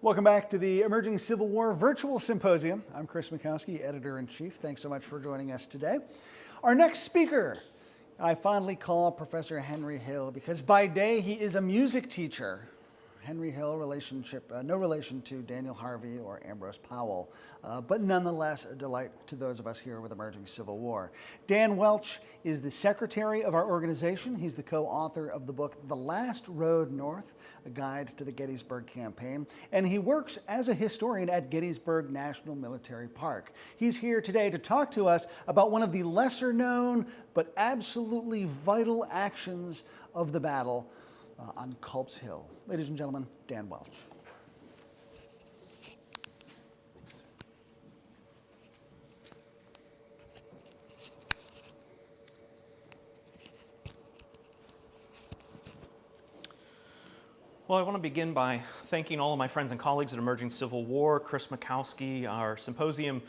Welcome back to the Emerging Civil War Virtual Symposium. I'm Chris Mikowski, Editor-in-Chief. Thanks so much for joining us today. Our next speaker, I fondly call Professor Henry Hill because by day he is a music teacher. Henry Hill, no relation to Daniel Harvey or Ambrose Powell, but nonetheless a delight to those of us here with Emerging Civil War. Dan Welch is the secretary of our organization. He's the co-author of the book, The Last Road North, a guide to the Gettysburg campaign, and he works as a historian at Gettysburg National Military Park. He's here today to talk to us about one of the lesser known but absolutely vital actions of the battle on Culp's Hill. Ladies and gentlemen, Dan Welch. Well, I want to begin by thanking all of my friends and colleagues at Emerging Civil War, Chris Mikowski, our symposium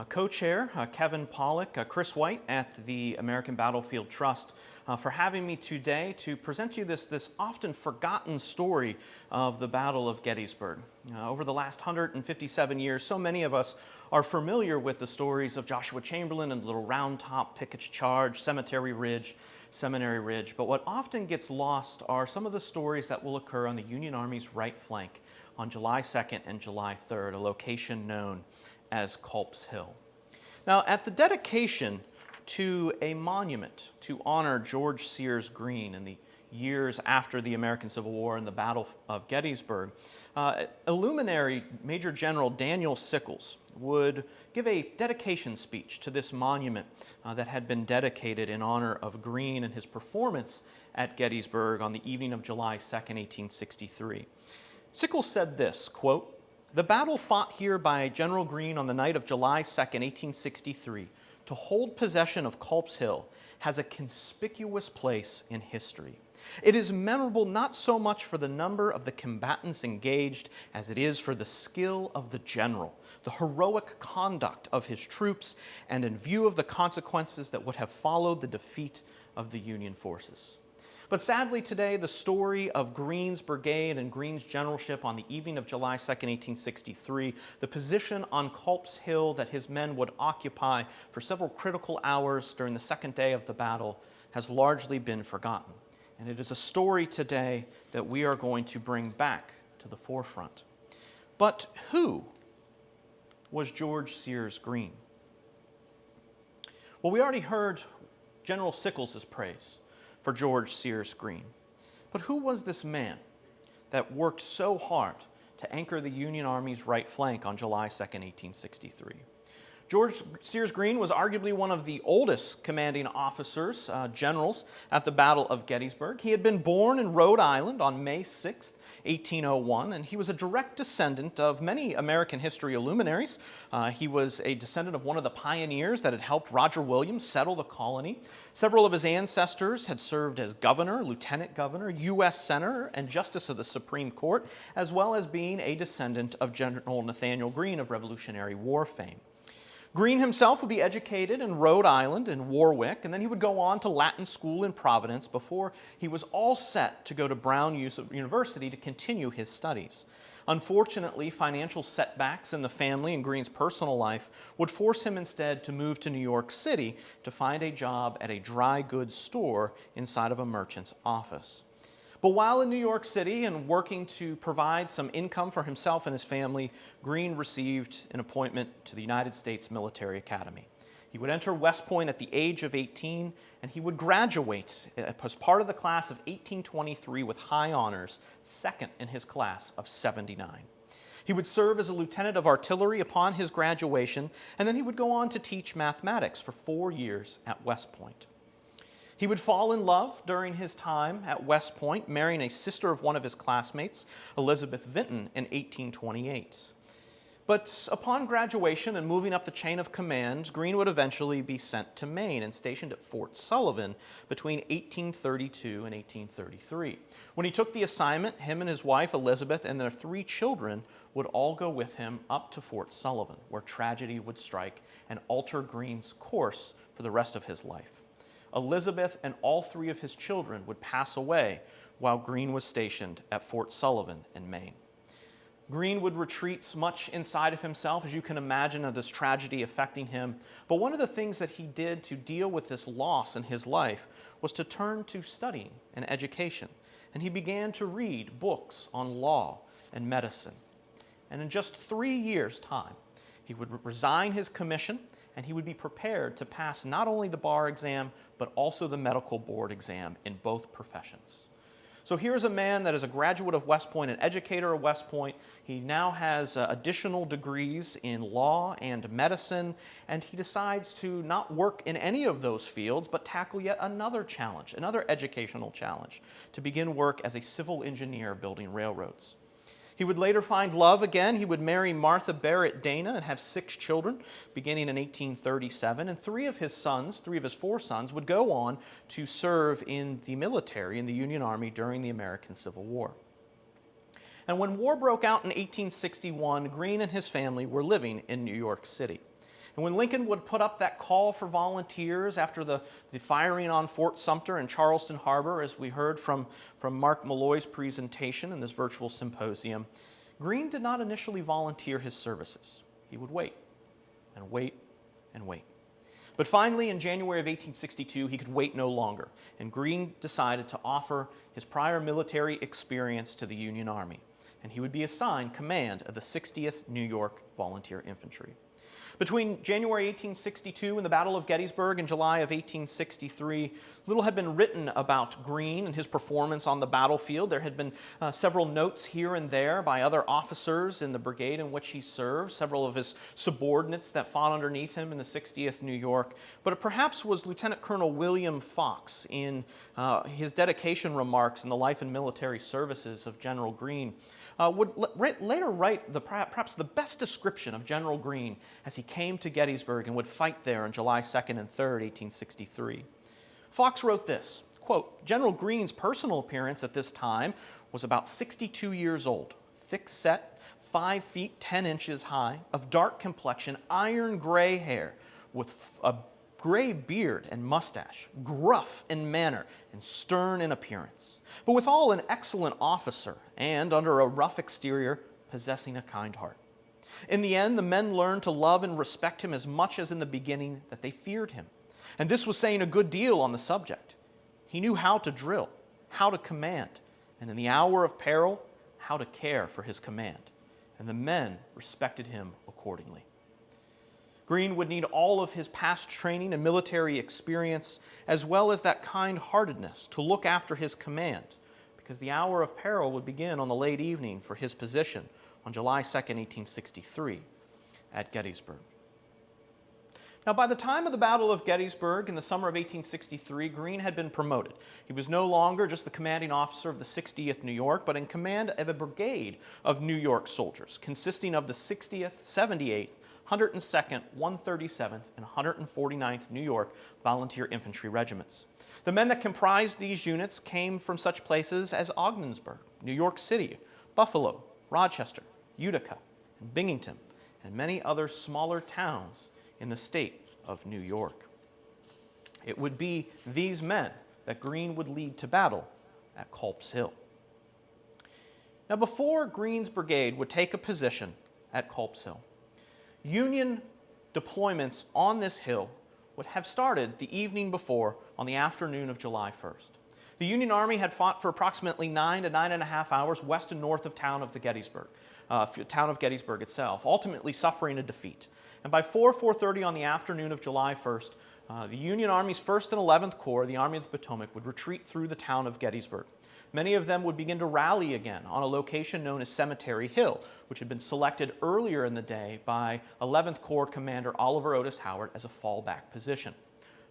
co-chair, Kevin Pollack, Chris White at the American Battlefield Trust for having me today to present you this often forgotten story of the Battle of Gettysburg. Over the last 157 years, so many of us are familiar with the stories of Joshua Chamberlain and Little Round Top, Pickett's Charge, Seminary Ridge, but what often gets lost are some of the stories that will occur on the Union Army's right flank on July 2nd and July 3rd, a location known as Culp's Hill. Now, at the dedication to a monument to honor George Sears Greene in the years after the American Civil War and the Battle of Gettysburg, Illuminary Major General Daniel Sickles would give a dedication speech to this monument that had been dedicated in honor of Greene and his performance at Gettysburg on the evening of July 2nd, 1863. Sickles said this, quote, "The battle fought here by General Greene on the night of July 2nd, 1863, to hold possession of Culp's Hill has a conspicuous place in history. It is memorable not so much for the number of the combatants engaged as it is for the skill of the general, the heroic conduct of his troops, and in view of the consequences that would have followed the defeat of the Union forces." But sadly today, the story of Greene's brigade and Greene's generalship on the evening of July 2nd, 1863, the position on Culp's Hill that his men would occupy for several critical hours during the second day of the battle, has largely been forgotten. And it is a story today that we are going to bring back to the forefront. But who was George Sears Greene? Well, we already heard General Sickles' praise for George Sears Greene. But who was this man that worked so hard to anchor the Union Army's right flank on July 2nd, 1863? George Sears Greene was arguably one of the oldest commanding officers, generals, at the Battle of Gettysburg. He had been born in Rhode Island on May 6, 1801, and he was a direct descendant of many American history luminaries. He was a descendant of one of the pioneers that had helped Roger Williams settle the colony. Several of his ancestors had served as governor, lieutenant governor, U.S. senator, and justice of the Supreme Court, as well as being a descendant of General Nathaniel Greene of Revolutionary War fame. Greene himself would be educated in Rhode Island and Warwick, and then he would go on to Latin school in Providence before he was all set to go to Brown University to continue his studies. Unfortunately, financial setbacks in the family and Greene's personal life would force him instead to move to New York City to find a job at a dry goods store inside of a merchant's office. But while in New York City and working to provide some income for himself and his family, Greene received an appointment to the United States Military Academy. He would enter West Point at the age of 18, and he would graduate as part of the class of 1823 with high honors, second in his class of 79. He would serve as a lieutenant of artillery upon his graduation, and then he would go on to teach mathematics for 4 years at West Point. He would fall in love during his time at West Point, marrying a sister of one of his classmates, Elizabeth Vinton, in 1828. But upon graduation and moving up the chain of command, Greene would eventually be sent to Maine and stationed at Fort Sullivan between 1832 and 1833. When he took the assignment, him and his wife, Elizabeth, and their 3 children would all go with him up to Fort Sullivan, where tragedy would strike and alter Greene's course for the rest of his life. Elizabeth and all 3 of his children would pass away while Greene was stationed at Fort Sullivan in Maine. Greene would retreat much inside of himself, as you can imagine, of this tragedy affecting him. But one of the things that he did to deal with this loss in his life was to turn to studying and education. And he began to read books on law and medicine. And in just 3 years' time, he would resign his commission, and he would be prepared to pass not only the bar exam, but also the medical board exam in both professions. So here's a man that is a graduate of West Point, an educator of West Point. He now has additional degrees in law and medicine, and he decides to not work in any of those fields, but tackle yet another challenge, another educational challenge, to begin work as a civil engineer building railroads. He would later find love again. He would marry Martha Barrett Dana and have 6 children, beginning in 1837. And 3 of his 4 sons, would go on to serve in the military, in the Union Army, during the American Civil War. And when war broke out in 1861, Greene and his family were living in New York City. And when Lincoln would put up that call for volunteers after the firing on Fort Sumter and Charleston Harbor, as we heard from Mark Malloy's presentation in this virtual symposium, Greene did not initially volunteer his services. He would wait and wait and wait. But finally, in January of 1862, he could wait no longer, and Greene decided to offer his prior military experience to the Union Army, and he would be assigned command of the 60th New York Volunteer Infantry. Between January 1862 and the Battle of Gettysburg in July of 1863, little had been written about Greene and his performance on the battlefield. There had been several notes here and there by other officers in the brigade in which he served, several of his subordinates that fought underneath him in the 60th New York. But it perhaps was Lieutenant Colonel William Fox in his dedication remarks in the life and military services of General Greene would later write perhaps the best description of General Greene as he came to Gettysburg and would fight there on July 2nd and 3rd, 1863. Fox wrote this, quote, "General Greene's personal appearance at this time was about 62 years old, thick-set, 5 feet 10 inches high, of dark complexion, iron gray hair, with a gray beard and mustache, gruff in manner and stern in appearance, but withal an excellent officer, and under a rough exterior, possessing a kind heart. In the end, the men learned to love and respect him as much as in the beginning that they feared him. And this was saying a good deal on the subject. He knew how to drill, how to command, and in the hour of peril, how to care for his command. And the men respected him accordingly." Greene would need all of his past training and military experience, as well as that kind-heartedness to look after his command, because the hour of peril would begin on the late evening for his position on July 2nd, 1863, at Gettysburg. Now, by the time of the Battle of Gettysburg in the summer of 1863, Greene had been promoted. He was no longer just the commanding officer of the 60th New York, but in command of a brigade of New York soldiers, consisting of the 60th, 78th, 102nd, 137th, and 149th New York Volunteer Infantry Regiments. The men that comprised these units came from such places as Ogdensburg, New York City, Buffalo, Rochester, Utica, and Binghamton, and many other smaller towns in the state of New York. It would be these men that Greene would lead to battle at Culp's Hill. Now, before Greene's brigade would take a position at Culp's Hill, Union deployments on this hill would have started the evening before on the afternoon of July 1st. The Union Army had fought for approximately 9 to 9.5 hours west and north of town of Gettysburg itself, ultimately suffering a defeat. And by 4:30 on the afternoon of July 1st, the Union Army's 1st and 11th Corps, the Army of the Potomac, would retreat through the town of Gettysburg. Many of them would begin to rally again on a location known as Cemetery Hill, which had been selected earlier in the day by 11th Corps Commander Oliver Otis Howard as a fallback position.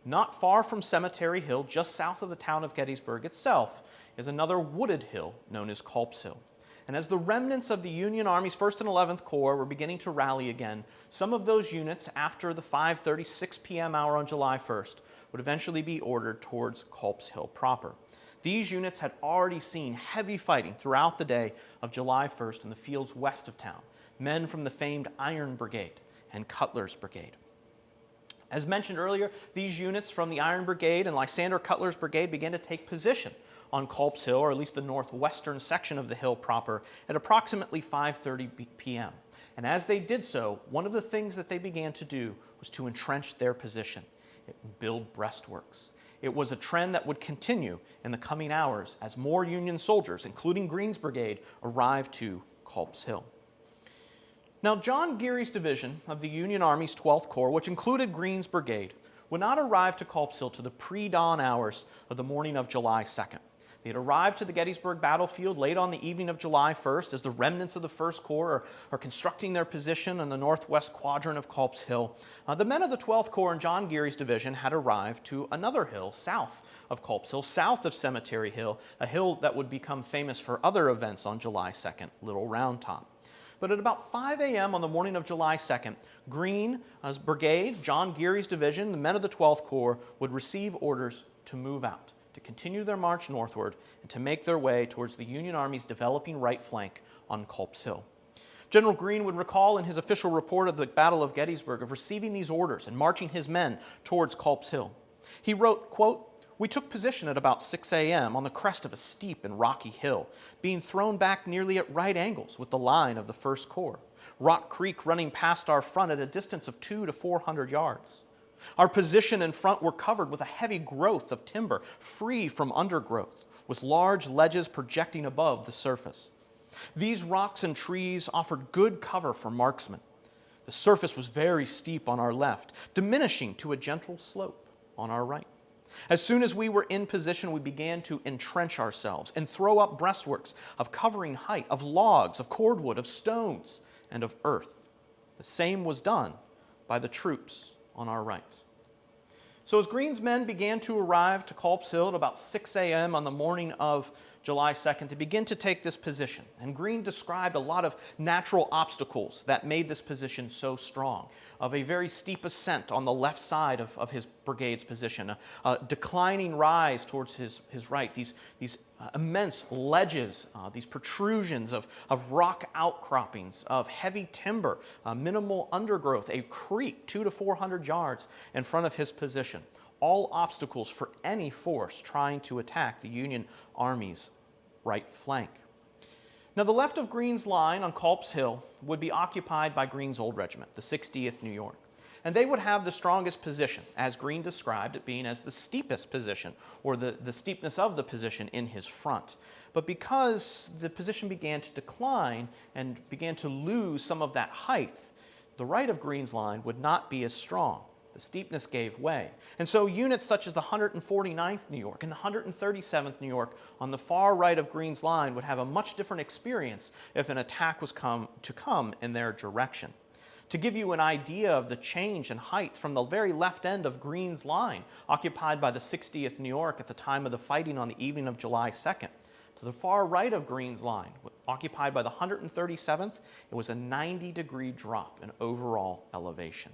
Not far from Cemetery Hill, just south of the town of Gettysburg itself, is another wooded hill known as Culp's Hill. And as the remnants of the Union Army's 1st and 11th Corps were beginning to rally again, some of those units, after the 5:36 p.m. hour on July 1st, would eventually be ordered towards Culp's Hill proper. These units had already seen heavy fighting throughout the day of July 1st in the fields west of town, men from the famed Iron Brigade and Cutler's Brigade. As mentioned earlier, these units from the Iron Brigade and Lysander Cutler's Brigade began to take position on Culp's Hill, or at least the northwestern section of the hill proper, at approximately 5:30 p.m. And as they did so, one of the things that they began to do was to entrench their position, build breastworks. It was a trend that would continue in the coming hours as more Union soldiers, including Greene's brigade, arrived to Culp's Hill. Now, John Geary's division of the Union Army's 12th Corps, which included Greene's brigade, would not arrive to Culp's Hill to the pre-dawn hours of the morning of July 2nd. They had arrived to the Gettysburg battlefield late on the evening of July 1st as the remnants of the 1st Corps are constructing their position in the northwest quadrant of Culp's Hill. The men of the 12th Corps and John Geary's division had arrived to another hill south of Culp's Hill, south of Cemetery Hill, a hill that would become famous for other events on July 2nd, Little Round Top. But at about 5 a.m. on the morning of July 2nd, Greene's brigade, John Geary's division, the men of the 12th Corps would receive orders to move out, to continue their march northward, and to make their way towards the Union Army's developing right flank on Culp's Hill. General Greene would recall in his official report of the Battle of Gettysburg of receiving these orders and marching his men towards Culp's Hill. He wrote, quote, "We took position at about 6 a.m. on the crest of a steep and rocky hill, being thrown back nearly at right angles with the line of the 1st Corps, Rock Creek running past our front at a distance of 200 to 400 yards. Our position in front were covered with a heavy growth of timber, free from undergrowth, with large ledges projecting above the surface. These rocks and trees offered good cover for marksmen. The surface was very steep on our left, diminishing to a gentle slope on our right. As soon as we were in position, we began to entrench ourselves and throw up breastworks of covering height, of logs, of cordwood, of stones, and of earth. The same was done by the troops on our right." So as Greene's men began to arrive to Culp's Hill at about 6 a.m. on the morning of July 2nd to begin to take this position, and Greene described a lot of natural obstacles that made this position so strong, of a very steep ascent on the left side of his brigade's position, a declining rise towards his right, these immense ledges, these protrusions of rock outcroppings, of heavy timber, minimal undergrowth, a creek 200 to 400 yards in front of his position. All obstacles for any force trying to attack the Union Army's right flank. Now, the left of Greene's line on Culp's Hill would be occupied by Greene's old regiment, the 60th New York. And they would have the strongest position, as Greene described it being as the steepest position, or the steepness of the position in his front. But because the position began to decline and began to lose some of that height, the right of Greene's line would not be as strong. The steepness gave way. And so units such as the 149th New York and the 137th New York on the far right of Greene's line would have a much different experience if an attack was to come in their direction. To give you an idea of the change in height from the very left end of Greene's line, occupied by the 60th New York at the time of the fighting on the evening of July 2nd, to the far right of Greene's line, occupied by the 137th, it was a 90-degree drop in overall elevation.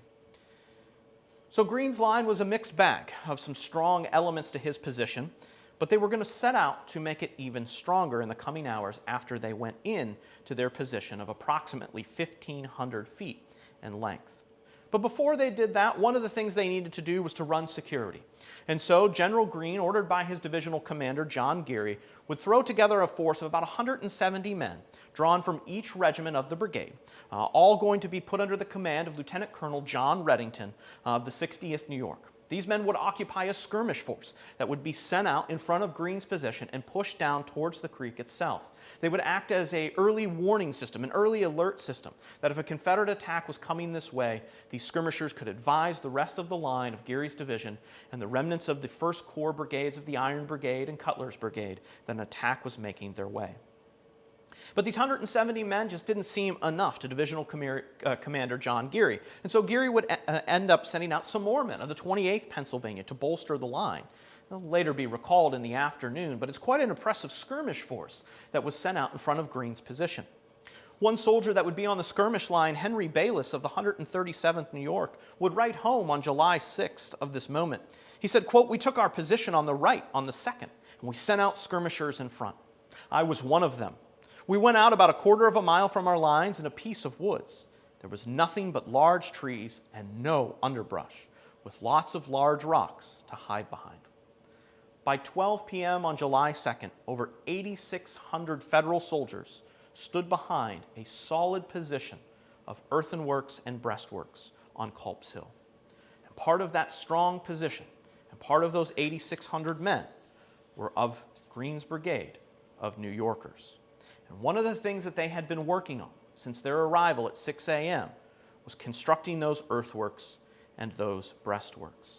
So Greene's line was a mixed bag of some strong elements to his position, but they were going to set out to make it even stronger in the coming hours after they went in to their position of approximately 1,500 feet in length. But before they did that, one of the things they needed to do was to run security. And so General Greene, ordered by his divisional commander, John Geary, would throw together a force of about 170 men, drawn from each regiment of the brigade, all going to be put under the command of Lieutenant Colonel John Reddington of the 60th New York. These men would occupy a skirmish force that would be sent out in front of Greene's position and pushed down towards the creek itself. They would act as an early warning system, an early alert system, that if a Confederate attack was coming this way, these skirmishers could advise the rest of the line of Geary's division and the remnants of the 1st Corps brigades of the Iron Brigade and Cutler's Brigade that an attack was making their way. But these 170 men just didn't seem enough to Divisional Commander John Geary. And so Geary would end up sending out some more men of the 28th Pennsylvania to bolster the line. They'll later be recalled in the afternoon, but it's quite an impressive skirmish force that was sent out in front of Greene's position. One soldier that would be on the skirmish line, Henry Bayless of the 137th New York, would write home on July 6th of this moment. He said, quote, "We took our position on the right on the 2nd, and we sent out skirmishers in front. I was one of them. We went out about a quarter of a mile from our lines in a piece of woods. There was nothing but large trees and no underbrush. with lots of large rocks to hide behind. By 12 p.m. on July 2nd, over 8,600 Federal soldiers stood behind a solid position of earthworks and breastworks on Culp's Hill. And part of that strong position, and part of those 8,600 men, were of Greene's brigade of New Yorkers. And one of the things that they had been working on since their arrival at 6 a.m. was constructing those earthworks and those breastworks.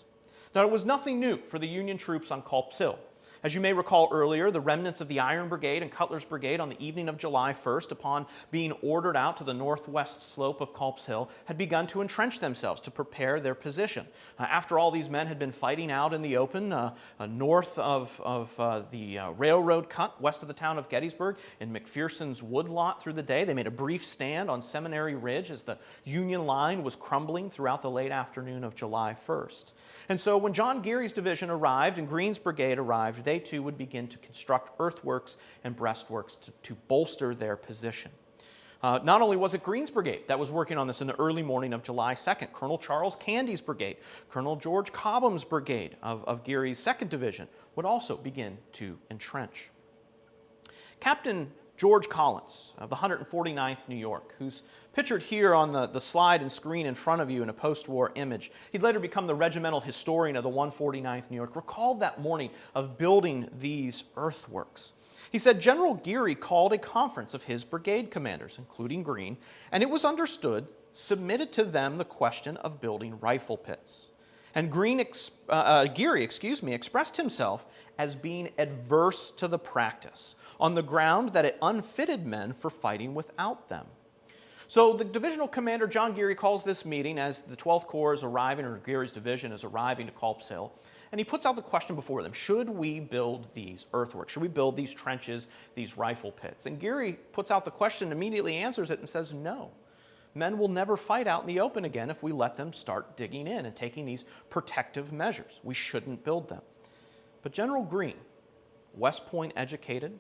Now, it was nothing new for the Union troops on Culp's Hill. As you may recall earlier, the remnants of the Iron Brigade and Cutler's Brigade on the evening of July 1st, upon being ordered out to the northwest slope of Culp's Hill, had begun to entrench themselves to prepare their position. After all, these men had been fighting out in the open north of the railroad cut west of the town of Gettysburg in McPherson's woodlot through the day. They made a brief stand on Seminary Ridge as the Union line was crumbling throughout the late afternoon of July 1st. And so when John Geary's division arrived and Greene's brigade arrived, they too would begin to construct earthworks and breastworks to bolster their position. Not only was it Greene's brigade that was working on this in the early morning of July 2nd, Colonel Charles Candy's brigade, Colonel George Cobham's brigade of Geary's 2nd Division would also begin to entrench. Captain George Collins of the 149th New York, who's pictured here on the slide and screen in front of you in a post-war image. He'd later become the regimental historian of the 149th New York, recalled that morning of building these earthworks. He said General Geary called a conference of his brigade commanders, including Greene, and it was understood, submitted to them the question of building rifle pits. And Geary expressed himself as being adverse to the practice, on the ground that it unfitted men for fighting without them. So the divisional commander, John Geary, calls this meeting as the 12th Corps is arriving, or Geary's division is arriving to Culp's Hill, and he puts out the question before them: should we build these earthworks? Should we build these trenches, these rifle pits? And Geary puts out the question, immediately answers it, and says no. Men will never fight out in the open again if we let them start digging in and taking these protective measures. We shouldn't build them. But General Greene, West Point educated,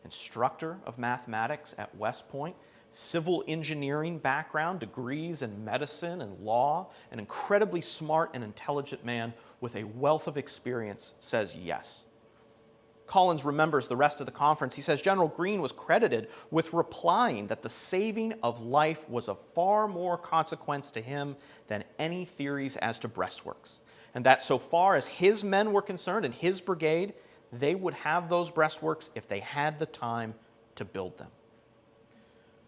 instructor of mathematics at West Point, civil engineering background, degrees in medicine and law, an incredibly smart and intelligent man with a wealth of experience, says yes. Collins remembers the rest of the conference. He says General Greene was credited with replying that the saving of life was of far more consequence to him than any theories as to breastworks, and that so far as his men were concerned and his brigade, they would have those breastworks if they had the time to build them.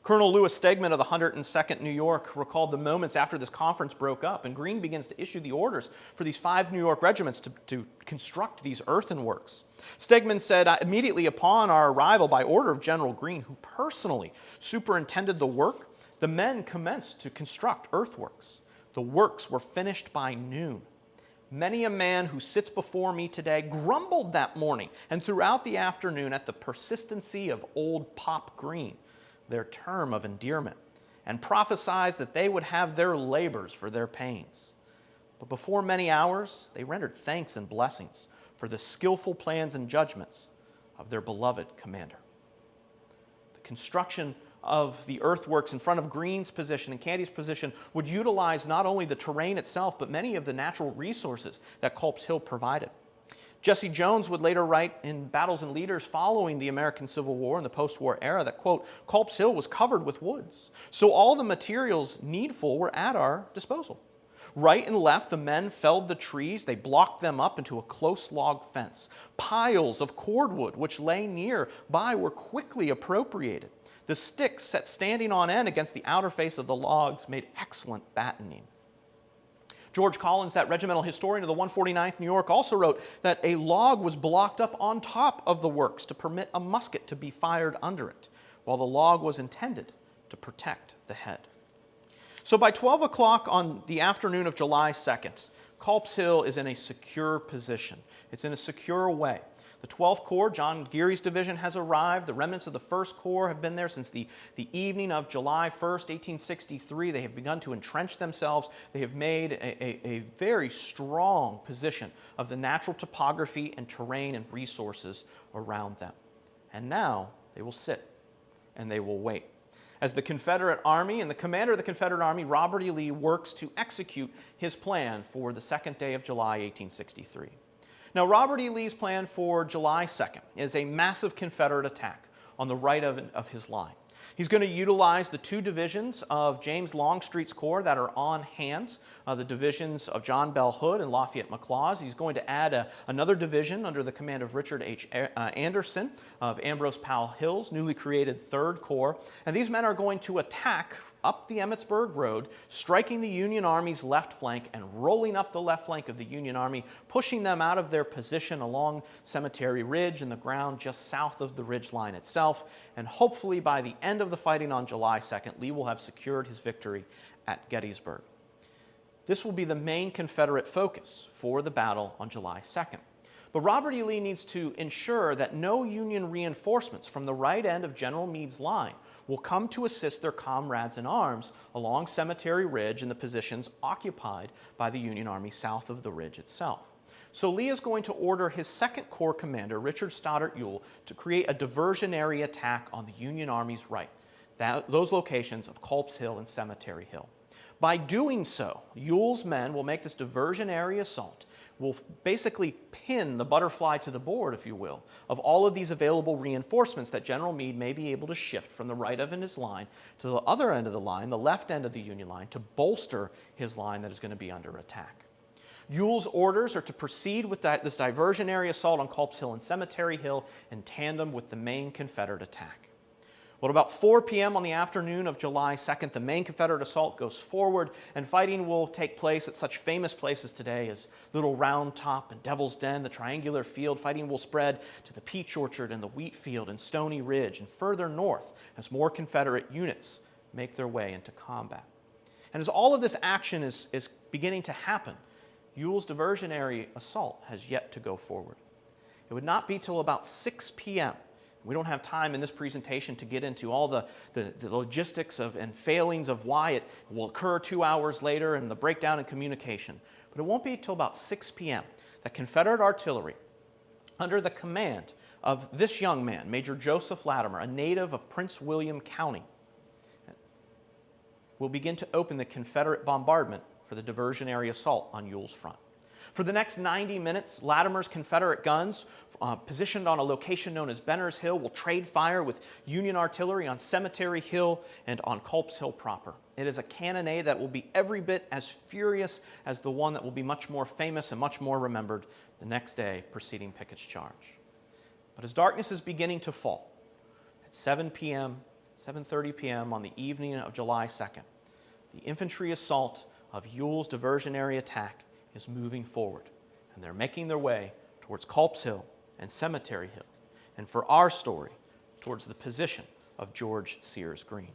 Colonel Lewis Stegman of the 102nd New York recalled the moments after this conference broke up, and Greene begins to issue the orders for these 5 New York regiments to construct these earthworks. Stegman said, immediately upon our arrival, by order of General Greene, who personally superintended the work, the men commenced to construct earthworks. The works were finished by noon. Many a man who sits before me today grumbled that morning and throughout the afternoon at the persistency of old Pop Greene, their term of endearment, and prophesied that they would have their labors for their pains. But before many hours, they rendered thanks and blessings for the skillful plans and judgments of their beloved commander. The construction of the earthworks in front of Greene's position and Candy's position would utilize not only the terrain itself, but many of the natural resources that Culp's Hill provided. Jesse Jones would later write in Battles and Leaders following the American Civil War and the post-war era that, quote, Culp's Hill was covered with woods, so all the materials needful were at our disposal. Right and left, the men felled the trees. They blocked them up into a close log fence. Piles of cordwood, which lay near by, were quickly appropriated. The sticks set standing on end against the outer face of the logs made excellent battening. George Collins, that regimental historian of the 149th New York, also wrote that a log was blocked up on top of the works to permit a musket to be fired under it, while the log was intended to protect the head. So by 12 o'clock on the afternoon of July 2nd, Culp's Hill is in a secure position. It's in a secure way. The 12th Corps, John Geary's division, has arrived. The remnants of the 1st Corps have been there since the evening of July 1st, 1863. They have begun to entrench themselves. They have made a very strong position of the natural topography and terrain and resources around them. And now they will sit and they will wait. as the Confederate Army and the commander of the Confederate Army, Robert E. Lee, works to execute his plan for the second day of July, 1863. Now, Robert E. Lee's plan for July 2nd is a massive Confederate attack on the right of his line. He's going to utilize the two divisions of James Longstreet's corps that are on hand, the divisions of John Bell Hood and Lafayette McLaws. He's going to add another division under the command of Richard H. Anderson of Ambrose Powell Hill's newly created 3rd Corps. And these men are going to attack up the Emmitsburg Road, striking the Union Army's left flank and rolling up the left flank of the Union Army, pushing them out of their position along Cemetery Ridge and the ground just south of the ridge line itself. And hopefully by the end of the fighting on July 2nd, Lee will have secured his victory at Gettysburg. This will be the main Confederate focus for the battle on July 2nd. But Robert E. Lee needs to ensure that no Union reinforcements from the right end of General Meade's line will come to assist their comrades in arms along Cemetery Ridge and the positions occupied by the Union Army south of the ridge itself. So Lee is going to order his 2nd Corps commander, Richard Stoddert Ewell, to create a diversionary attack on the Union Army's right, those locations of Culp's Hill and Cemetery Hill. By doing so, Ewell's men will make this diversionary assault, will basically pin the butterfly to the board, if you will, of all of these available reinforcements that General Meade may be able to shift from the right of his line to the other end of the line, the left end of the Union line, to bolster his line that is going to be under attack. Ewell's orders are to proceed with this diversionary assault on Culp's Hill and Cemetery Hill in tandem with the main Confederate attack. Well, at about 4 p.m. on the afternoon of July 2nd, the main Confederate assault goes forward, and fighting will take place at such famous places today as Little Round Top and Devil's Den, the Triangular Field. Fighting will spread to the Peach Orchard and the Wheat Field and Stony Ridge and further north as more Confederate units make their way into combat. And as all of this action is beginning to happen, Ewell's diversionary assault has yet to go forward. It would not be till about 6 p.m. We don't have time in this presentation to get into all the logistics and failings of why it will occur 2 hours later and the breakdown in communication. But it won't be until about 6 p.m. that Confederate artillery, under the command of this young man, Major Joseph Latimer, a native of Prince William County, will begin to open the Confederate bombardment for the diversionary assault on Ewell's front. For the next 90 minutes, Latimer's Confederate guns, positioned on a location known as Benner's Hill, will trade fire with Union artillery on Cemetery Hill and on Culp's Hill proper. It is a cannonade that will be every bit as furious as the one that will be much more famous and much more remembered the next day preceding Pickett's charge. But as darkness is beginning to fall, at 7 p.m., 7:30 p.m. on the evening of July 2nd, the infantry assault of Ewell's diversionary attack is moving forward, and they're making their way towards Culp's Hill and Cemetery Hill, and for our story, towards the position of George Sears Greene.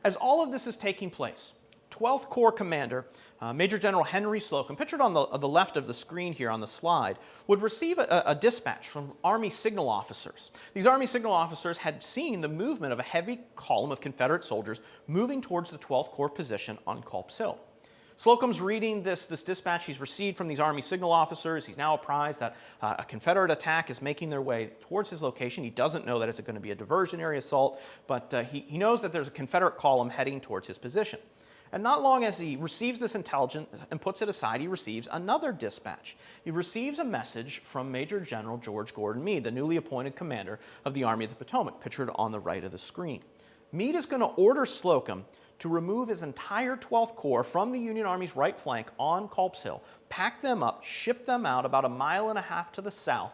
As all of this is taking place, 12th Corps Commander, Major General Henry Slocum, pictured on the left of the screen here on the slide, would receive a dispatch from Army signal officers. These Army signal officers had seen the movement of a heavy column of Confederate soldiers moving towards the 12th Corps position on Culp's Hill. Slocum's reading this dispatch he's received from these Army signal officers. He's now apprised that a Confederate attack is making their way towards his location. He doesn't know that it's going to be a diversionary assault, but he knows that there's a Confederate column heading towards his position. And not long as he receives this intelligence and puts it aside, he receives another dispatch. He receives a message from Major General George Gordon Meade, the newly appointed commander of the Army of the Potomac, pictured on the right of the screen. Meade is going to order Slocum to remove his entire 12th Corps from the Union Army's right flank on Culp's Hill, pack them up, ship them out about 1.5 miles to the south,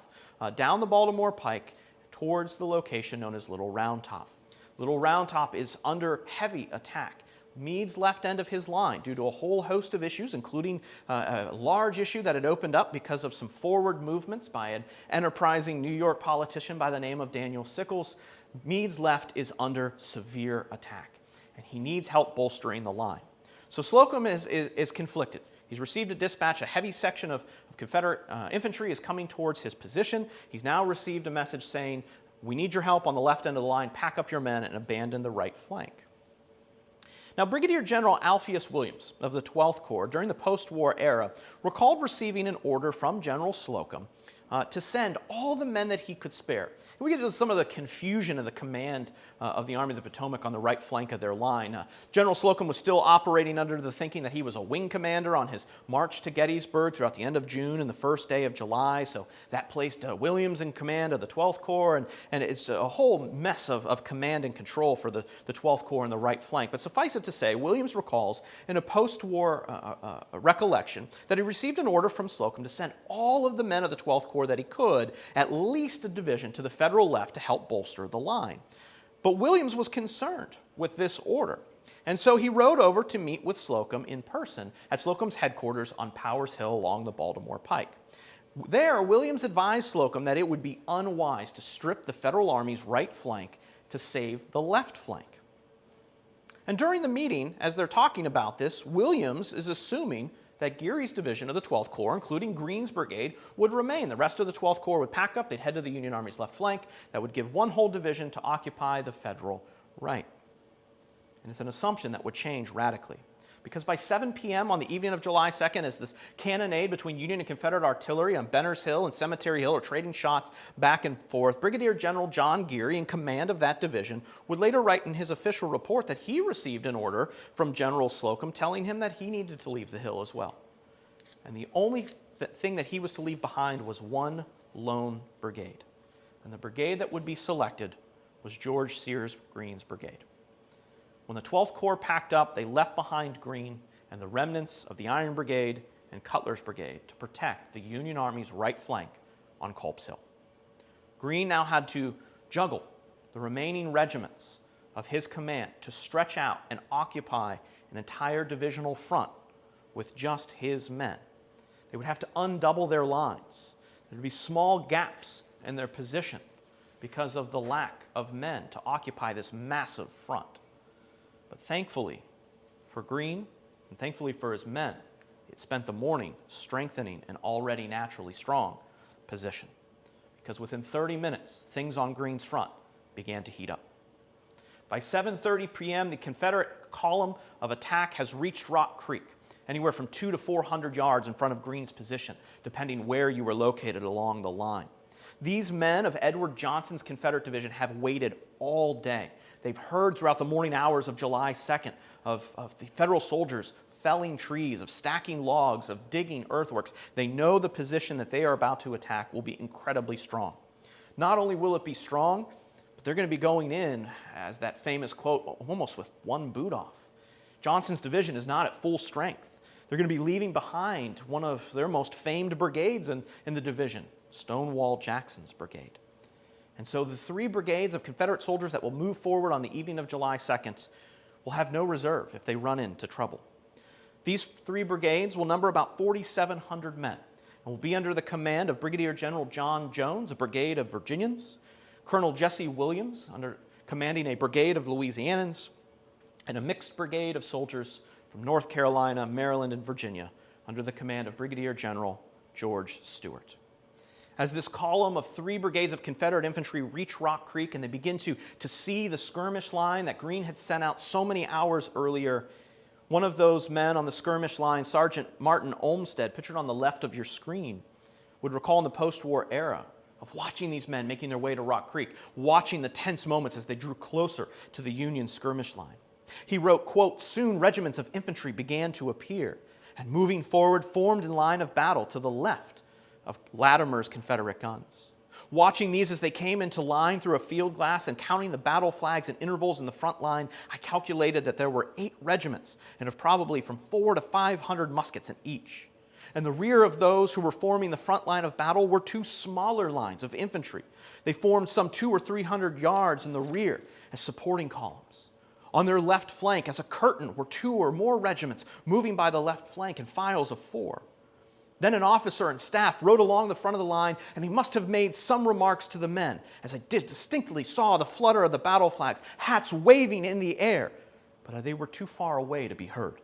down the Baltimore Pike, towards the location known as Little Round Top. Little Round Top is under heavy attack. Meade's left end of his line, due to a whole host of issues, including a large issue that had opened up because of some forward movements by an enterprising New York politician by the name of Daniel Sickles, Meade's left is under severe attack, and he needs help bolstering the line. So Slocum is conflicted. He's received a dispatch. A heavy section of Confederate infantry is coming towards his position. He's now received a message saying, "We need your help on the left end of the line. Pack up your men and abandon the right flank." Now, Brigadier General Alpheus Williams of the 12th Corps during the post-war era recalled receiving an order from General Slocum to send all the men that he could spare. And we get into some of the confusion of the command of the Army of the Potomac on the right flank of their line. General Slocum was still operating under the thinking that he was a wing commander on his march to Gettysburg throughout the end of June and the first day of July, so that placed Williams in command of the 12th Corps, and it's a whole mess of command and control for the 12th Corps and the right flank. But suffice it to say, Williams recalls in a post-war recollection that he received an order from Slocum to send all of the men of the 12th Corps that he could, at least a division, to the Federal left to help bolster the line. But Williams was concerned with this order, and so he rode over to meet with Slocum in person at Slocum's headquarters on Powers Hill along the Baltimore Pike. There, Williams advised Slocum that it would be unwise to strip the Federal Army's right flank to save the left flank. And during the meeting, as they're talking about this, Williams is assuming that Geary's division of the 12th Corps, including Greene's brigade, would remain. The rest of the 12th Corps would pack up, they'd head to the Union Army's left flank. That would give one whole division to occupy the Federal right. And it's an assumption that would change radically. Because by 7 p.m. on the evening of July 2nd, as this cannonade between Union and Confederate artillery on Benner's Hill and Cemetery Hill are trading shots back and forth, Brigadier General John Geary, in command of that division, would later write in his official report that he received an order from General Slocum telling him that he needed to leave the hill as well. And the only thing that he was to leave behind was one lone brigade. And the brigade that would be selected was George Sears Greene's brigade. When the 12th Corps packed up, they left behind Greene and the remnants of the Iron Brigade and Cutler's Brigade to protect the Union Army's right flank on Culp's Hill. Greene now had to juggle the remaining regiments of his command to stretch out and occupy an entire divisional front with just his men. They would have to undouble their lines. There would be small gaps in their position because of the lack of men to occupy this massive front. But thankfully for Greene, and thankfully for his men, he had spent the morning strengthening an already naturally strong position. Because within 30 minutes, things on Greene's front began to heat up. By 7:30 p.m., the Confederate column of attack has reached Rock Creek, anywhere from 200 to 400 yards in front of Greene's position, depending where you were located along the line. These men of Edward Johnson's Confederate division have waited all day. They've heard throughout the morning hours of July 2nd of the Federal soldiers felling trees, of stacking logs, of digging earthworks. They know the position that they are about to attack will be incredibly strong. Not only will it be strong, but they're going to be going in, as that famous quote, almost with one boot off. Johnson's division is not at full strength. They're going to be leaving behind one of their most famed brigades in the division, Stonewall Jackson's brigade. And so the three brigades of Confederate soldiers that will move forward on the evening of July 2nd will have no reserve if they run into trouble. These three brigades will number about 4,700 men and will be under the command of Brigadier General John Jones, a brigade of Virginians, Colonel Jesse Williams, commanding a brigade of Louisianans, and a mixed brigade of soldiers from North Carolina, Maryland, and Virginia under the command of Brigadier General George Stewart. As this column of three brigades of Confederate infantry reach Rock Creek and they begin to see the skirmish line that Greene had sent out so many hours earlier, one of those men on the skirmish line, Sergeant Martin Olmsted, pictured on the left of your screen, would recall in the post-war era of watching these men making their way to Rock Creek, watching the tense moments as they drew closer to the Union skirmish line. He wrote, quote, "Soon regiments of infantry began to appear, and moving forward formed in line of battle to the left of Latimer's Confederate guns. Watching these as they came into line through a field glass and counting the battle flags and intervals in the front line, I calculated that there were 8 regiments and of probably from 400 to 500 muskets in each. And the rear of those who were forming the front line of battle were 2 smaller lines of infantry. They formed some 200 or 300 yards in the rear as supporting columns. On their left flank, as a curtain, were 2 or more regiments moving by the left flank in files of 4. Then an officer and staff rode along the front of the line, and he must have made some remarks to the men, as I distinctly saw the flutter of the battle flags, hats waving in the air, but they were too far away to be heard.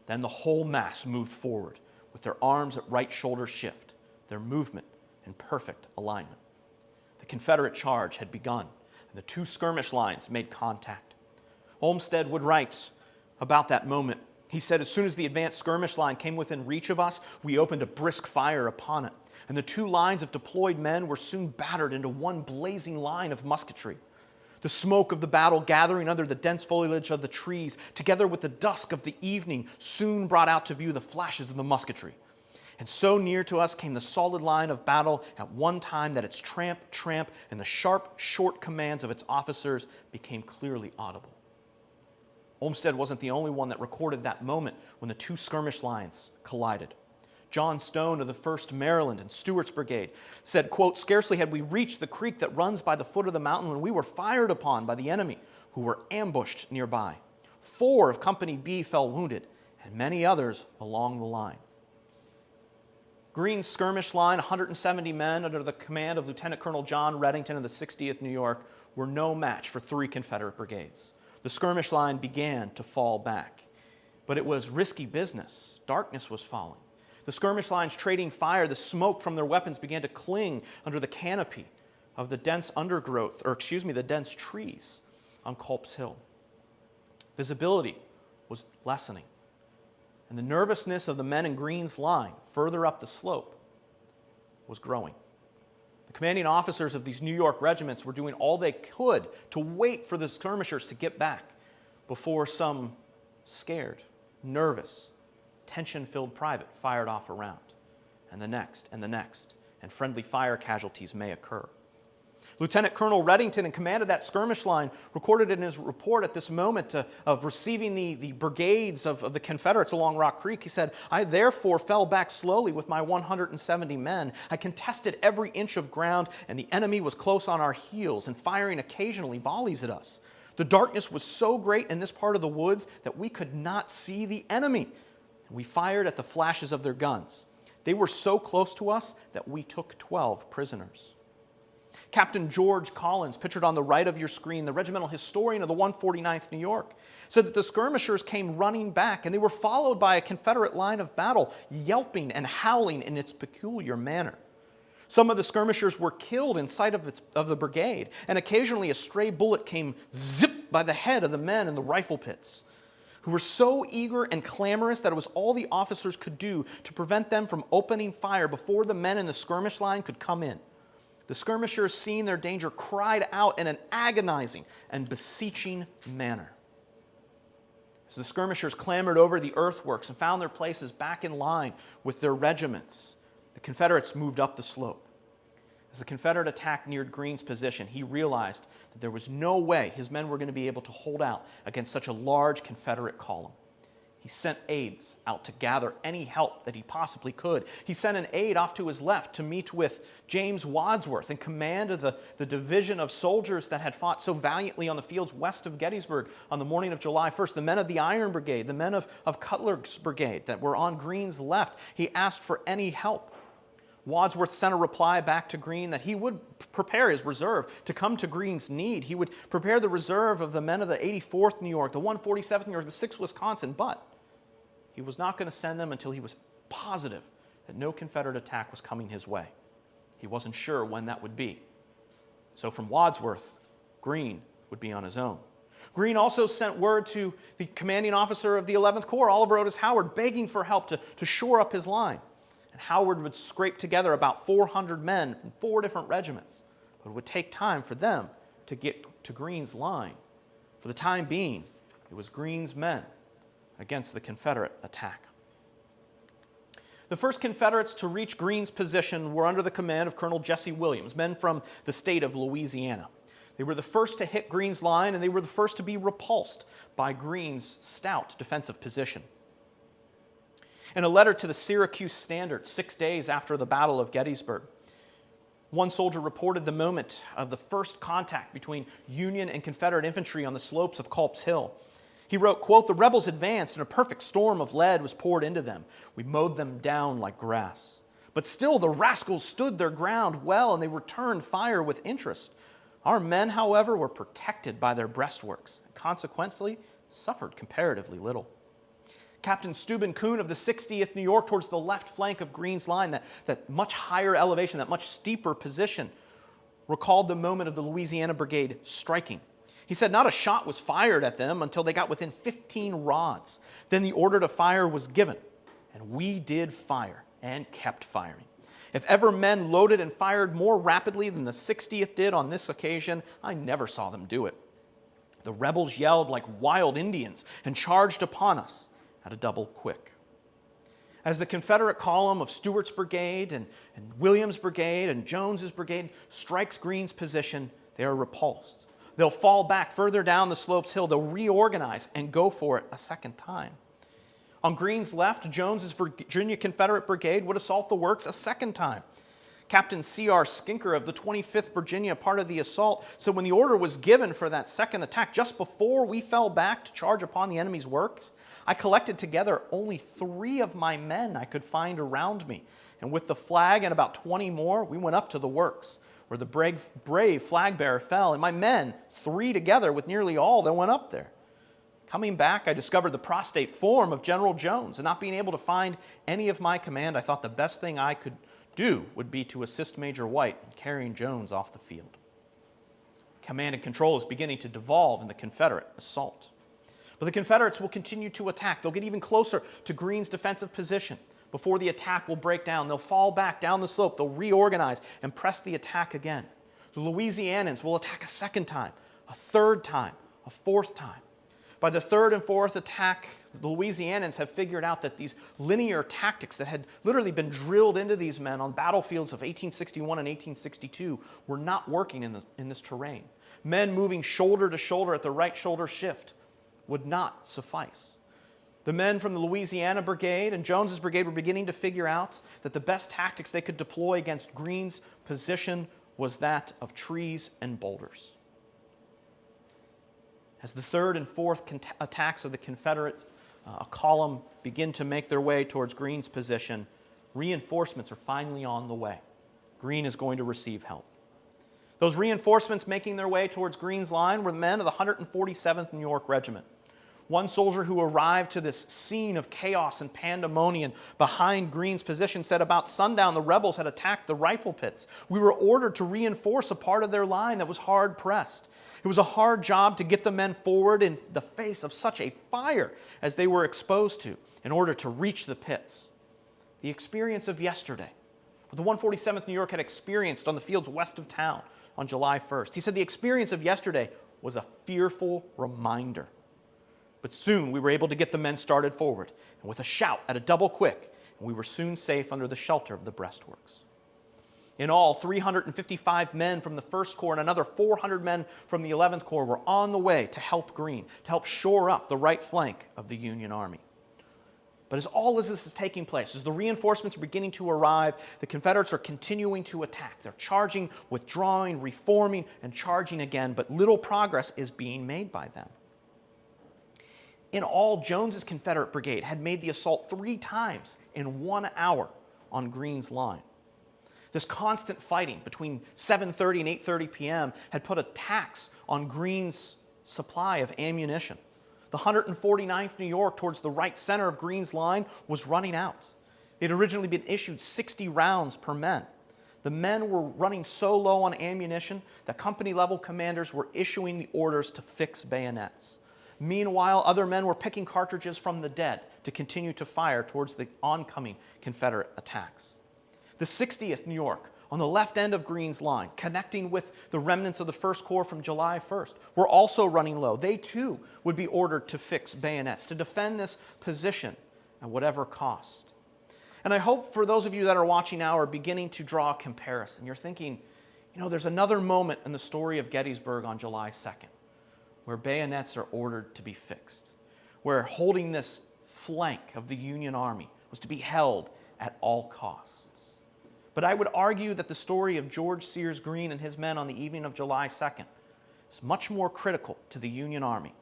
Then the whole mass moved forward, with their arms at right shoulder shift, their movement in perfect alignment. The Confederate charge had begun, and the 2 skirmish lines made contact. Olmsted would write, about that moment. He said, as soon as the advanced skirmish line came within reach of us, we opened a brisk fire upon it. And the two lines of deployed men were soon battered into one blazing line of musketry. The smoke of the battle gathering under the dense foliage of the trees, together with the dusk of the evening, soon brought out to view the flashes of the musketry. And so near to us came the solid line of battle at one time that its tramp, tramp, and the sharp, short commands of its officers became clearly audible. Olmsted wasn't the only one that recorded that moment when the two skirmish lines collided. John Stone of the 1st Maryland and Stewart's Brigade said, quote, "Scarcely had we reached the creek that runs by the foot of the mountain when we were fired upon by the enemy, who were ambushed nearby. 4 of Company B fell wounded, and many others along the line." Greene's skirmish line, 170 men under the command of Lieutenant Colonel John Reddington of the 60th New York, were no match for 3 Confederate brigades. The skirmish line began to fall back. But it was risky business. Darkness was falling. The skirmish lines trading fire, the smoke from their weapons began to cling under the canopy of the dense the dense trees on Culp's Hill. Visibility was lessening. And the nervousness of the men in Greene's line, further up the slope, was growing. The commanding officers of these New York regiments were doing all they could to wait for the skirmishers to get back before some scared, nervous, tension-filled private fired off a round, and the next, and friendly fire casualties may occur. Lieutenant Colonel Reddington, in command of that skirmish line, recorded in his report at this moment of receiving the brigades of the Confederates along Rock Creek, he said, "I therefore fell back slowly with my 170 men. I contested every inch of ground, and the enemy was close on our heels and firing occasionally volleys at us. The darkness was so great in this part of the woods that we could not see the enemy. We fired at the flashes of their guns. They were so close to us that we took 12 prisoners." Captain George Collins, pictured on the right of your screen, the regimental historian of the 149th New York, said that the skirmishers came running back and they were followed by a Confederate line of battle, yelping and howling in its peculiar manner. Some of the skirmishers were killed in sight of the brigade, and occasionally a stray bullet came zip by the head of the men in the rifle pits, who were so eager and clamorous that it was all the officers could do to prevent them from opening fire before the men in the skirmish line could come in. The skirmishers, seeing their danger, cried out in an agonizing and beseeching manner. As the skirmishers clambered over the earthworks and found their places back in line with their regiments, the Confederates moved up the slope. As the Confederate attack neared Greene's position, he realized that there was no way his men were going to be able to hold out against such a large Confederate column. He sent aides out to gather any help that he possibly could. He sent an aide off to his left to meet with James Wadsworth in command of the division of soldiers that had fought so valiantly on the fields west of Gettysburg on the morning of July 1st. The men of the Iron Brigade, the men of Cutler's Brigade that were on Greene's left. He asked for any help. Wadsworth sent a reply back to Greene that he would prepare his reserve to come to Greene's need. He would prepare the reserve of the men of the 84th New York, the 147th New York, the 6th Wisconsin, but he was not going to send them until he was positive that no Confederate attack was coming his way. He wasn't sure when that would be. So from Wadsworth, Greene would be on his own. Greene also sent word to the commanding officer of the 11th Corps, Oliver Otis Howard, begging for help to shore up his line. And Howard would scrape together about 400 men from 4 different regiments. But it would take time for them to get to Greene's line. For the time being, it was Greene's men against the Confederate attack. The first Confederates to reach Greene's position were under the command of Colonel Jesse Williams, men from the state of Louisiana. They were the first to hit Greene's line, and they were the first to be repulsed by Greene's stout defensive position. In a letter to the Syracuse Standard 6 days after the Battle of Gettysburg, one soldier reported the moment of the first contact between Union and Confederate infantry on the slopes of Culp's Hill. He wrote, quote, "The rebels advanced, and a perfect storm of lead was poured into them. We mowed them down like grass. But still the rascals stood their ground well, and they returned fire with interest. Our men, however, were protected by their breastworks, and consequently suffered comparatively little." Captain Steuben Kuhn of the 60th New York, towards the left flank of Greene's line, that much higher elevation, that much steeper position, recalled the moment of the Louisiana Brigade striking. He said not a shot was fired at them until they got within 15 rods. Then the order to fire was given, and we did fire and kept firing. If ever men loaded and fired more rapidly than the 60th did on this occasion, I never saw them do it. The rebels yelled like wild Indians and charged upon us at a double quick. As the Confederate column of Stewart's brigade and Williams' brigade and Jones's brigade strikes Greene's position, they are repulsed. They'll fall back further down the slopes hill. They'll reorganize and go for it a second time. On Greene's left, Jones's Virginia Confederate brigade would assault the works a second time. Captain C.R. Skinker of the 25th Virginia, part of the assault, said when the order was given for that second attack, just before we fell back to charge upon the enemy's works, I collected together only 3 of my men I could find around me. And with the flag and about 20 more, we went up to the works, where the brave flag bearer fell, and my men, 3 together with nearly all that went up there. Coming back, I discovered the prostrate form of General Jones, and not being able to find any of my command, I thought the best thing I could do would be to assist Major White in carrying Jones off the field. Command and control is beginning to devolve in the Confederate assault. But the Confederates will continue to attack. They'll get even closer to Greene's defensive position. Before the attack will break down, they'll fall back down the slope. They'll reorganize and press the attack again. The Louisianians will attack a second time, a third time, a fourth time. By the third and fourth attack, the Louisianians have figured out that these linear tactics that had literally been drilled into these men on battlefields of 1861 and 1862 were not working in this terrain. Men moving shoulder to shoulder at the right shoulder shift would not suffice. The men from the Louisiana Brigade and Jones's brigade were beginning to figure out that the best tactics they could deploy against Greene's position was that of trees and boulders. As the third and fourth attacks of the Confederate column begin to make their way towards Greene's position, reinforcements are finally on the way. Greene is going to receive help. Those reinforcements making their way towards Greene's line were the men of the 147th New York Regiment. One soldier who arrived to this scene of chaos and pandemonium behind Greene's position said about sundown the rebels had attacked the rifle pits. We were ordered to reinforce a part of their line that was hard pressed. It was a hard job to get the men forward in the face of such a fire as they were exposed to in order to reach the pits. The experience of yesterday, what the 147th New York had experienced on the fields west of town on July 1st. He said the experience of yesterday was a fearful reminder. But soon we were able to get the men started forward, and with a shout at a double quick, we were soon safe under the shelter of the breastworks. In all, 355 men from the 1st Corps and another 400 men from the 11th Corps were on the way to help Greene, to help shore up the right flank of the Union Army. But as all of this is taking place, as the reinforcements are beginning to arrive, the Confederates are continuing to attack. They're charging, withdrawing, reforming, and charging again, but little progress is being made by them. In all, Jones's Confederate brigade had made the assault 3 times in 1 hour on Greene's line. This constant fighting between 7:30 and 8:30 p.m. had put a tax on Greene's supply of ammunition. The 149th New York, towards the right center of Greene's line, was running out. It had originally been issued 60 rounds per men. The men were running so low on ammunition that company-level commanders were issuing the orders to fix bayonets. Meanwhile, other men were picking cartridges from the dead to continue to fire towards the oncoming Confederate attacks. The 60th New York, on the left end of Greene's line, connecting with the remnants of the 1st Corps from July 1st, were also running low. They too would be ordered to fix bayonets, to defend this position at whatever cost. And I hope for those of you that are watching now are beginning to draw a comparison. You're thinking, there's another moment in the story of Gettysburg on July 2nd. Where bayonets are ordered to be fixed, where holding this flank of the Union Army was to be held at all costs. But I would argue that the story of George Sears Greene and his men on the evening of July 2nd is much more critical to the Union Army,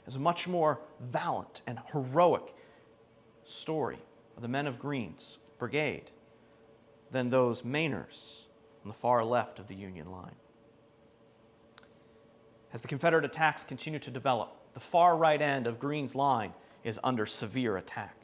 is a much more valiant and heroic story of the men of Greene's brigade than those Mainers on the far left of the Union line. As the Confederate attacks continue to develop, the far right end of Greene's line is under severe attack.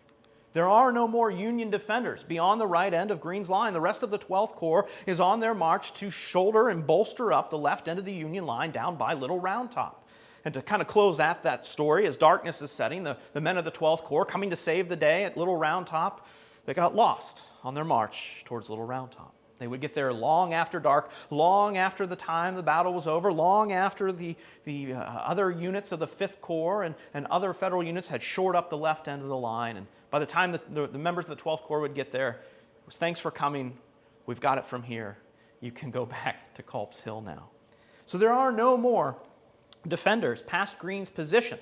There are no more Union defenders beyond the right end of Greene's line. The rest of the 12th Corps is on their march to shoulder and bolster up the left end of the Union line down by Little Round Top. And to kind of close out that story, as darkness is setting, the men of the 12th Corps, coming to save the day at Little Round Top, they got lost on their march towards Little Round Top. They would get there long after dark, long after the time the battle was over, long after the other units of the 5th Corps and other Federal units had shored up the left end of the line. And by the time the members of the 12th Corps would get there, it was, "Thanks for coming. We've got it from here. You can go back to Culp's Hill now." So there are no more defenders past Greene's position.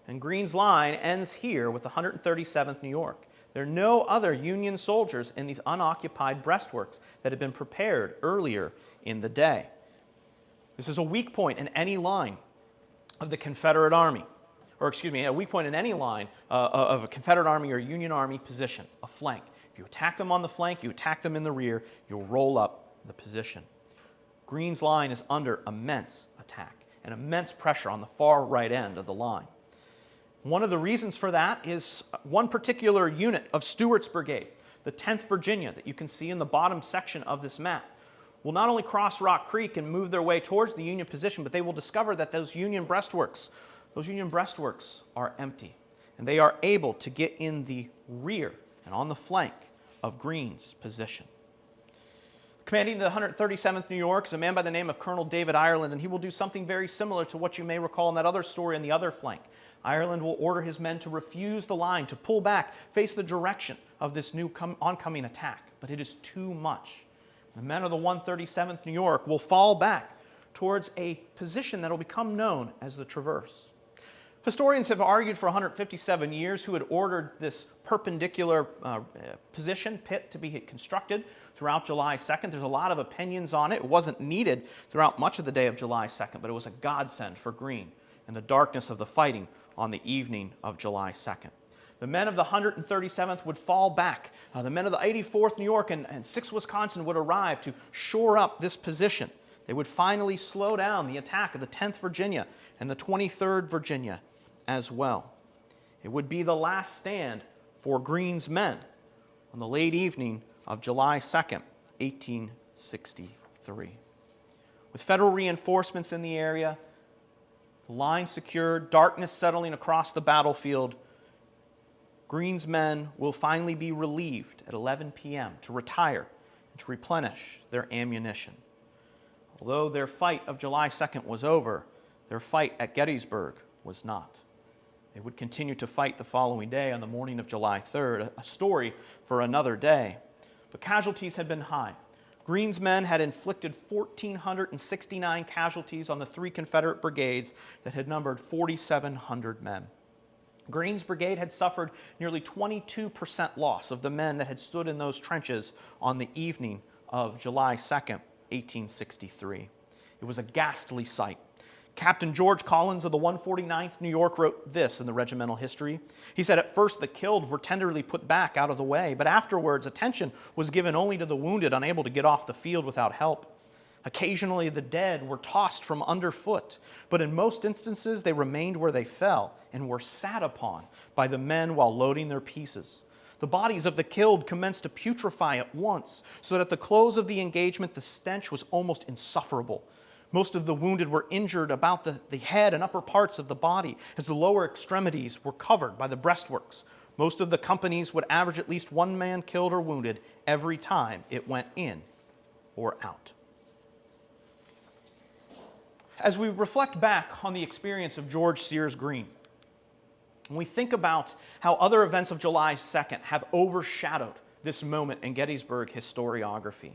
And Greene's line ends here with the 137th New York. There are no other Union soldiers in these unoccupied breastworks that had been prepared earlier in the day. This is a weak point in any line of the Confederate Army, a weak point in any line of a Confederate Army or Union Army position, a flank. If you attack them on the flank, you attack them in the rear, you'll roll up the position. Greene's line is under immense attack and immense pressure on the far right end of the line. One of the reasons for that is one particular unit of Stewart's brigade, the 10th Virginia, that you can see in the bottom section of this map, will not only cross Rock Creek and move their way towards the Union position, but they will discover that those Union breastworks are empty. And they are able to get in the rear and on the flank of Greene's position. Commanding the 137th New York is a man by the name of Colonel David Ireland, and he will do something very similar to what you may recall in that other story on the other flank. Ireland will order his men to refuse the line, to pull back, face the direction of this new oncoming attack. But it is too much. The men of the 137th New York will fall back towards a position that will become known as the Traverse. Historians have argued for 157 years who had ordered this perpendicular position, pit, to be constructed throughout July 2nd. There's a lot of opinions on it. It wasn't needed throughout much of the day of July 2nd, but it was a godsend for Greene in the darkness of the fighting on the evening of July 2nd. The men of the 137th would fall back. The men of the 84th New York and 6th Wisconsin would arrive to shore up this position. They would finally slow down the attack of the 10th Virginia and the 23rd Virginia as well. It would be the last stand for Greene's men on the late evening of July 2nd, 1863. With Federal reinforcements in the area, the line secured, darkness settling across the battlefield, Greene's men will finally be relieved at 11 p.m. to retire and to replenish their ammunition. Although their fight of July 2nd was over, their fight at Gettysburg was not. They would continue to fight the following day on the morning of July 3rd, a story for another day. But casualties had been high. Greene's men had inflicted 1,469 casualties on the 3 Confederate brigades that had numbered 4,700 men. Greene's brigade had suffered nearly 22% loss of the men that had stood in those trenches on the evening of July 2nd, 1863. It was a ghastly sight. Captain George Collins of the 149th New York wrote this in the regimental history. He said, "At first the killed were tenderly put back out of the way, but afterwards attention was given only to the wounded unable to get off the field without help. Occasionally the dead were tossed from underfoot, but in most instances they remained where they fell and were sat upon by the men while loading their pieces. The bodies of the killed commenced to putrefy at once, so that at the close of the engagement the stench was almost insufferable. Most of the wounded were injured about the head and upper parts of the body, as the lower extremities were covered by the breastworks. Most of the companies would average at least one man killed or wounded every time it went in or out." As we reflect back on the experience of George Sears Greene, when we think about how other events of July 2nd have overshadowed this moment in Gettysburg historiography,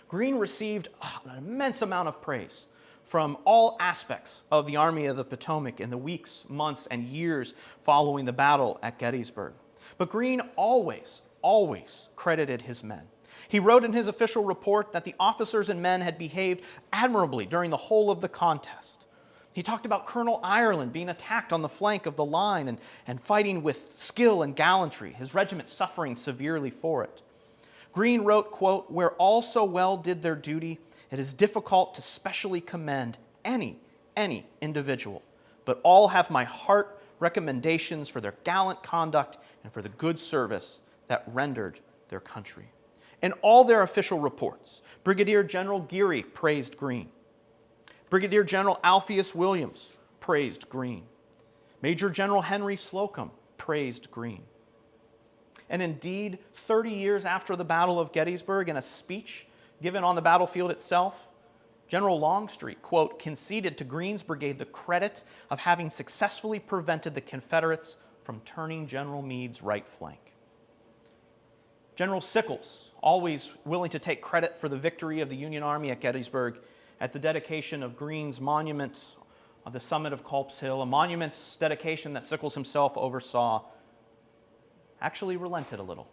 Greene received an immense amount of praise from all aspects of the Army of the Potomac in the weeks, months, and years following the battle at Gettysburg. But Greene always credited his men. He wrote in his official report that the officers and men had behaved admirably during the whole of the contest. He talked about Colonel Ireland being attacked on the flank of the line and fighting with skill and gallantry, his regiment suffering severely for it. Greene wrote, quote, "Where all so well did their duty, it is difficult to specially commend any individual, but all have my heart recommendations for their gallant conduct and for the good service that rendered their country." In all their official reports, Brigadier General Geary praised Greene. Brigadier General Alpheus Williams praised Greene. Major General Henry Slocum praised Greene. And indeed, 30 years after the Battle of Gettysburg, in a speech given on the battlefield itself, General Longstreet, quote, conceded to Greene's brigade the credit of having successfully prevented the Confederates from turning General Meade's right flank. General Sickles, always willing to take credit for the victory of the Union Army at Gettysburg, at the dedication of Greene's monument on the summit of Culp's Hill, a monument's dedication that Sickles himself oversaw, actually relented a little.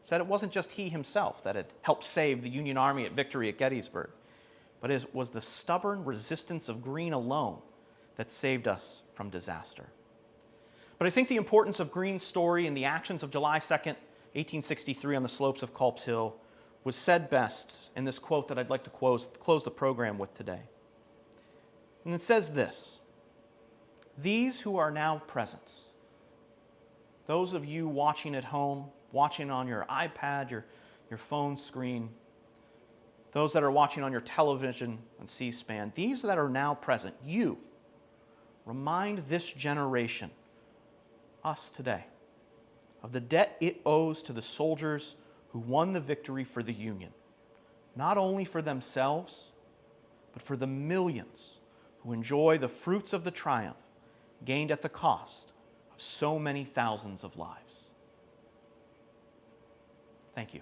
Said it wasn't just he himself that had helped save the Union Army at victory at Gettysburg, but it was the stubborn resistance of Greene alone that saved us from disaster. But I think the importance of Greene's story and the actions of July 2nd, 1863 on the slopes of Culp's Hill was said best in this quote that I'd like to close the program with today. And it says this: "These who are now present, those of you watching at home, watching on your iPad, your phone screen, those that are watching on your television on C-SPAN, these that are now present, you remind this generation, us today, of the debt it owes to the soldiers who won the victory for the Union, not only for themselves, but for the millions who enjoy the fruits of the triumph gained at the cost of so many thousands of lives." Thank you.